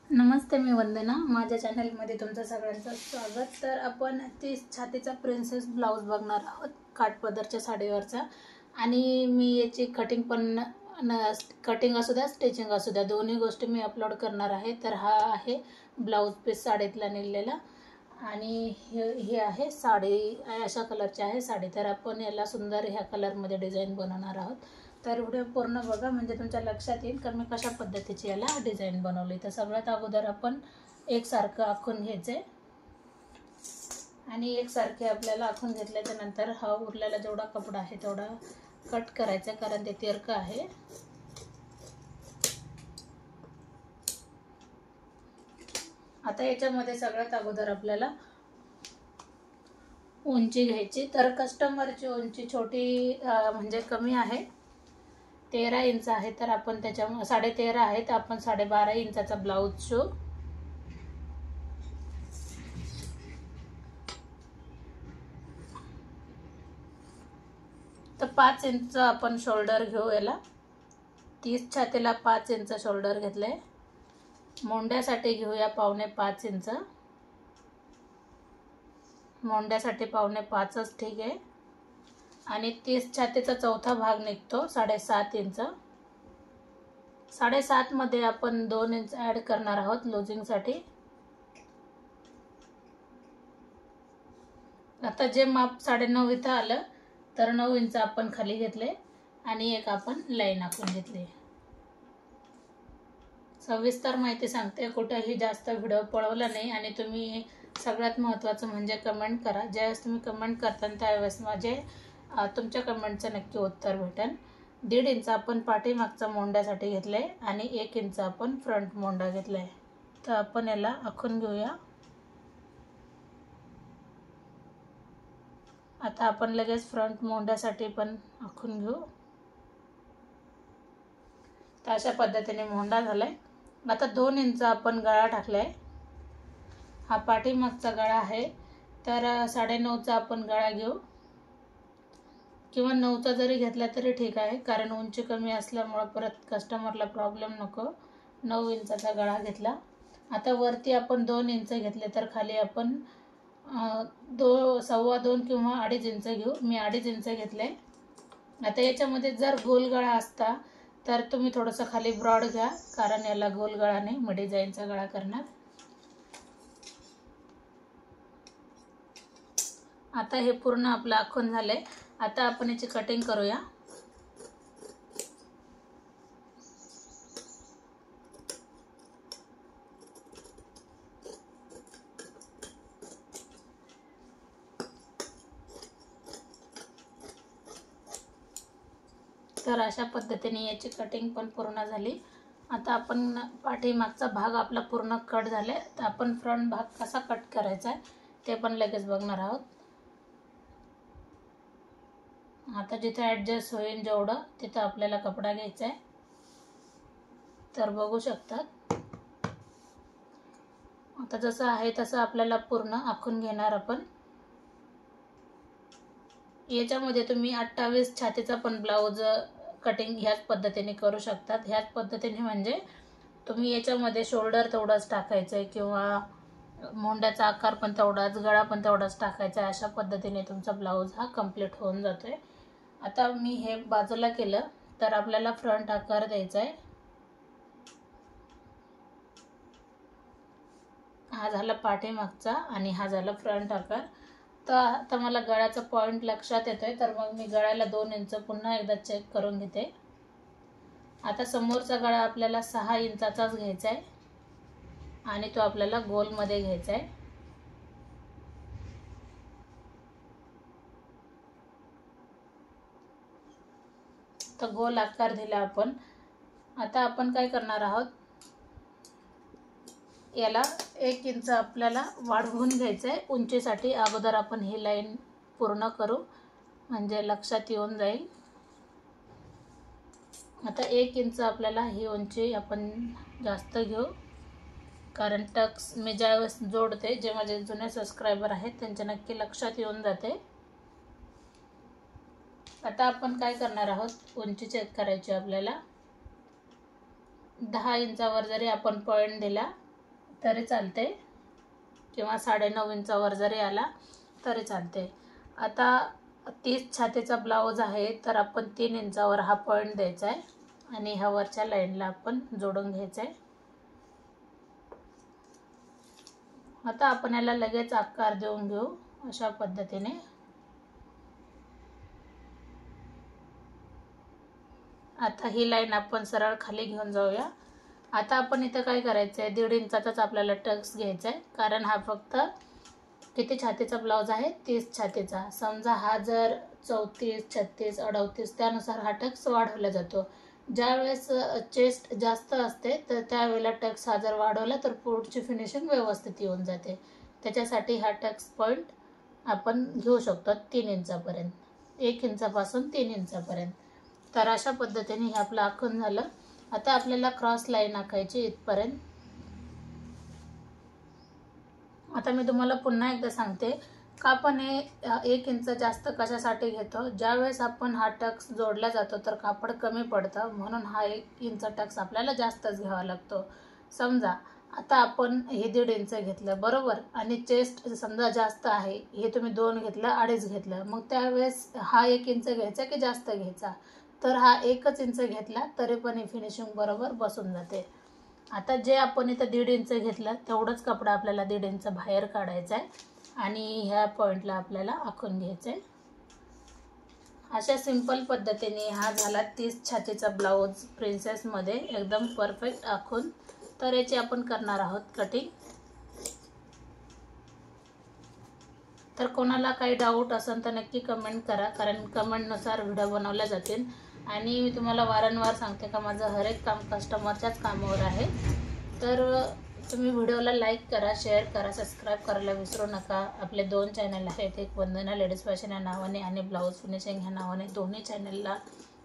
नमस्ते, मी वंदना. माझ्या चॅनलमध्ये तुमचं सगळ्यांचं स्वागत. तर आपण 30 छातीचा प्रिन्सेस ब्लाऊज बघणार आहोत, काठपदरच्या साडीवरचा. आणि मी याची कटिंग पण कटिंग असू द्या, स्टिचिंग असू द्या, दोन्ही गोष्टी मी अपलोड करणार आहे. तर हा आहे ब्लाऊज पीस साडीतला निघलेला आणि हे आहे साडी. अशा कलरची आहे साडी. तर आपण याला सुंदर ह्या कलरमध्ये डिझाईन बनवणार आहोत. तर व्हिडिओ पूर्ण बघा, म्हणजे तुमच्या लक्षात येईल की मी कशा पद्धतीची याला डिझाईन बनवली. तर सगळ्यात अगोदर आपण एकसारखं आखून घ्यायचे आणि एकसारखे आपल्याला आखून घेतल्याच्या नंतर हा उरलेला जेवढा कपडा आहे तेवढा कट करायचा, कारण ते तिरकं आहे. आता याच्यामध्ये सगळ्यात अगोदर आपल्याला उंची घ्यायची. तर कस्टमरची उंची छोटी म्हणजे कमी आहे, 13 इंच आहे. तर आपण त्याच्या 13.5 आहे, तर आपण 12.5 इंचाचा ब्लाऊज शिवू. तर 5 इंच आपण शोल्डर घेऊ. याला 30 छातीला 5 इंच शोल्डर घेतले. मोंड्यासाठी घेऊया 5.25 इंच. मोंड्यासाठी 5.25च ठीक आहे. आणि 30 छातीचा चौथा भाग निघतो 7.5 इंच. 7.5 मध्ये आपण 2 इंच ॲड करणार आहोत लुजिंगसाठी. आता जे माप 9.5 इथं आलं, तर 9 इंच आपण खाली घेतले आणि एक आपण लाईन आखून घेतली. सविस्तर माहिती सांगते, कुठेही जास्त व्हिडिओ पळवला नाही. आणि तुम्ही सगळ्यात महत्त्वाचं म्हणजे कमेंट करा. ज्यावेळेस तुम्ही कमेंट करता त्यावेळेस तुमच्या कमेंटचं नक्की उत्तर भेटेल. 1.5 इंच आपण पाठीमागचा मोंड्यासाठी घेतले आणि 1 इंच आपण फ्रंट मोंडा घेतलाय. तर आपण याला आखून घेऊया. आता आपण लगेच फ्रंट मोंड्यासाठी पण आखून घेऊ. तर अशा पद्धतीने मोंडा झालाय. आता 2 इंच आपण गळा टाकलाय. हा पाठीमागचा गळा आहे, तर 9.5चा आपण गळा घेऊ, किंवा 9चा जरी घेतला तरी ठीक आहे, कारण उंची कमी असल्यामुळे परत कस्टमरला प्रॉब्लेम नको. 9 इंचाचा गळा घेतला. आता वरती आपण 2 इंच घेतले, तर खाली आपण 2.25 किंवा 2.5 इंच घेऊ. मी 2.5 इंच घेतले. आता याच्यामध्ये जर गोल गळा असता तर तुम्ही थोडंसं खाली ब्रॉड घ्या, कारण याला गोल गळा नाही, मी डिझाईनचा गळा करणार. आता हे पूर्ण आपलं आखून झालंय. आता आपण याची कटिंग करूया. तर अशा पद्धतीने याची कटिंग पण पूर्ण झाली. आता आपण पाठीमागचा भाग आपला पूर्ण कट झालाय, तर आपण फ्रंट भाग कसा कट करायचा आहे ते पण लगेच बघणार आहोत. आता जिथे ॲडजस्ट होईल जेवढं तिथं आपल्याला कपडा घ्यायचा आहे. तर बघू शकतात, आता जसं आहे तसं आपल्याला पूर्ण आखून घेणार आपण. याच्यामध्ये तुम्ही 28 छातीचा पण ब्लाऊज कटिंग ह्याच पद्धतीने करू शकतात. ह्याच पद्धतीने म्हणजे तुम्ही याच्यामध्ये शोल्डर तेवढाच टाकायचं आहे, किंवा मोंड्याचा आकार पण तेवढाच, गळा पण तेवढाच टाकायचा आहे. अशा पद्धतीने तुमचा ब्लाऊज हा कंप्लीट होऊन जातोय. आता मी हे बाजूला केलं, तर आपल्याला फ्रंट आकार द्यायचा आहे. हा झाला पाठीमागचा आणि हा झाला फ्रंट आकार. तर आता मला गळ्याचा पॉईंट लक्षात येतोय, तर मग मी गळ्याला 2 इंच पुन्हा एकदा चेक करून घेते. आता समोरचा गळा आपल्याला 6 इंचाचाच घ्यायचा आहे आणि तो आपल्याला गोलमध्ये घ्यायचा आहे. तर गोल आकार दिला आपण. आता आपण काय करणार आहोत, याला 1 इंच आपल्याला वाढवून घ्यायचं आहे उंचीसाठी. अगोदर आपण ही लाईन पूर्ण करू, म्हणजे लक्षात येऊन जाईल. आता 1 इंच आपल्याला ही उंची आपण जास्त घेऊ, कारण टक्स मी ज्यावेळेस जोडते, जे माझे जुने सबस्क्रायबर आहेत त्यांच्या नक्की लक्षात येऊन जाते. आता आपण काय करणार आहोत, उंची चेक करायची आपल्याला. 10 इंचावर जरी आपण पॉईंट दिला तरी चालते, किंवा 9.5 इंचावर जरी आला तरी चालते. आता 30 छातीचा ब्लाऊज आहे, तर आपण 3 इंचावर हा पॉईंट द्यायचा आहे आणि ह्या वरच्या लाईनला आपण जोडून घ्यायचं आहे. आता आपण याला लगेच आकार देऊन घेऊ अशा पद्धतीने. आता ही लाईन आपण सरळ खाली घेऊन जाऊया. आता आपण इथं काय करायचं आहे, 1.5 इंचाचाच आपल्याला टक्स घ्यायचा आहे, कारण हा फक्त किती छातीचा ब्लाऊज आहे, 30 छातीचा. समजा हा जर 34, 36, 38 त्यानुसार हा टक्स वाढवला जातो. ज्यावेळेस चेस्ट जास्त असते तर त्यावेळेला टक्स हा जर वाढवला तर पुढची फिनिशिंग व्यवस्थित येऊन जाते. त्याच्यासाठी हा टक्स पॉईंट आपण घेऊ शकतो 3 इंचापर्यंत, 1 इंचापासून 3 इंचापर्यंत. तर अशा पद्धतीने हे आपलं आखून झालं. आता आपल्याला क्रॉस लाईन आखायची इथपर्यंत. आता मी तुम्हाला पुन्हा एकदा सांगते का आपण हे 1 इंच जास्त कशासाठी घेतो. ज्यावेळेस आपण हा टक्स जोडला जातो तर कापड कमी पडतं, म्हणून हा 1 इंच टक्स आपल्याला जास्तच घ्यावा लागतो. समजा आता आपण हे 1.5 इंच घेतलं बरोबर, आणि चेस्ट समजा जास्त आहे, हे तुम्ही 2 घेतलं, 2.5 घेतलं, मग त्यावेळेस हा 1 इंच घ्यायचा की जास्त घ्यायचा. तर हा 1च इंच घेतला तरी पण ही फिनिशिंग बरोबर बसून जाते. आता जे आपण इथं 1.5 इंच घेतलं तेवढंच कपडा आपल्याला 1.5 इंच बाहेर काढायचा आहे आणि ह्या पॉईंटला आपल्याला आखून घ्यायचं आहे. अशा सिंपल पद्धतीने हा झाला 30 छातीचा ब्लाऊज प्रिन्सेसमध्ये एकदम परफेक्ट आखून. तर याची आपण करणार आहोत कटिंग. तर कोणाला काही डाऊट असेल तर नक्की कमेंट करा, कारण कमेंटनुसार व्हिडिओ बनवल्या जातील. आणि मी तुम्हाला वारंवार सांगते का माझं हर एक काम कस्टमरच्याच कामावर आहे. तर तुम्ही व्हिडिओला लाईक करा, शेअर करा, सबस्क्राईब करायला विसरू नका. आपले 2 चॅनल आहेत, एक वंदना लेडीज फॅशन या नावाने आणि ब्लाऊज फिनिशिंग ह्या नावाने. दोन्ही चॅनलला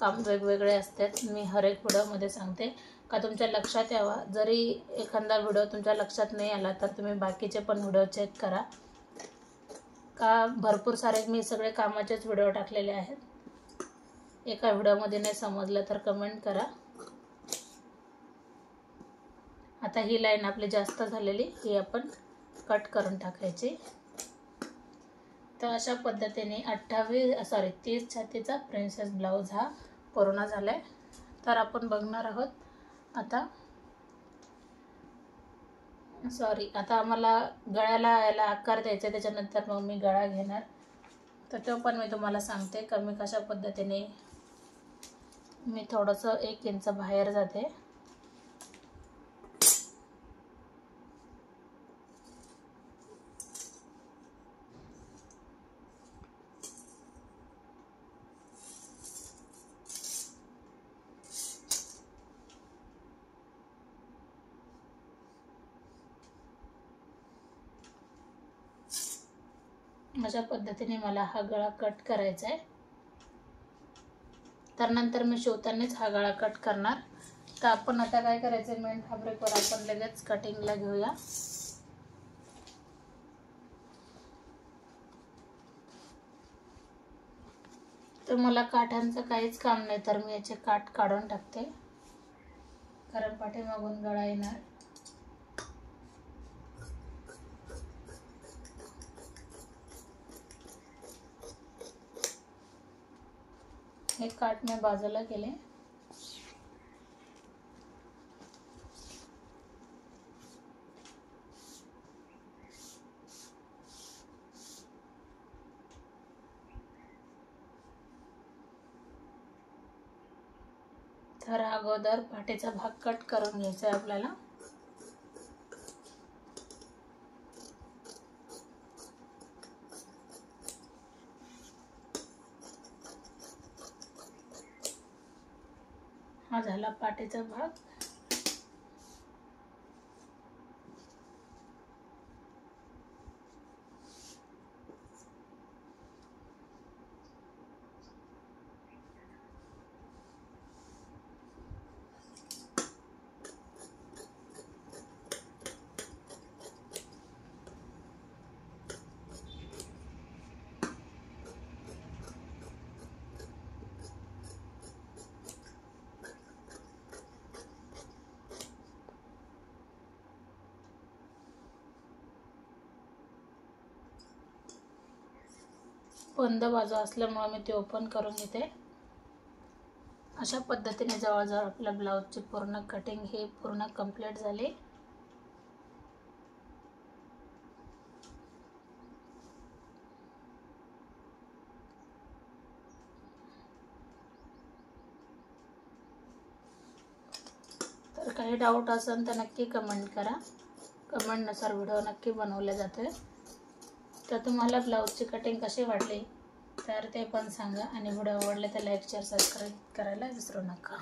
काम वेगवेगळे असतात. मी हर एक व्हिडिओमध्ये सांगते का तुमच्या लक्षात यावा. जरी एखादा व्हिडिओ तुमच्या लक्षात नाही आला तर तुम्ही बाकीचे पण व्हिडिओ चेक करा, का भरपूर सारे मी सगळे कामाचेच व्हिडिओ टाकलेले आहेत. एका व्हिडिओमध्ये नाही समजलं तर कमेंट करा. आता ही लाईन आपली जास्त झालेली ही आपण कट करून टाकायची. तर अशा पद्धतीने 30 छातीचा प्रिन्सेस ब्लाऊज हा पूर्ण झालाय. तर आपण बघणार आहोत आता आता आम्हाला गळ्याला याला आकार द्यायचा, त्याच्यानंतर मग मी गळा घेणार. तर तो पण मी तुम्हाला सांगते का मी कशा पद्धतीने. मी थोडंसं 1 इंच बाहेर जाते. अशा पद्धतीने मला हा गळा कट करायचा आहे. तर नंतर मी शिवतानाच हा गळा कट करणार. तर आपण आता काय करायचं, मेन फॅब्रिकवर आपण लगेच कटिंगला घेऊया. तर मला काठांचं काहीच काम नाही, तर मी याचे काठ काढून टाकते, कारण पाठीमागून गळा येणार. हे काठ मी बाजूला केले. तर अगोदर पाठीचा भाग कट करून घ्यायचा आहे आपल्याला. हा झाला पाठीचा भाग. बंद बाजू असल्यामुळे मी ती ओपन करून घेते। अशा पद्धतीने जवळजवळ आपल्या ब्लाऊजची पूर्ण कटिंग ही पूर्ण कंप्लीट झाली। तर काही डाऊट असेल तर नक्की कमेंट करा। कमेंटनुसार व्हिडिओ नक्की बनवले जाते। तर तुम्हाला ब्लाऊजची कटिंग कशी वाटली तर ते पण सांगा आणि व्हिडिओ आवडले तर लाईक शेअर सबस्क्राईब करायला विसरू नका।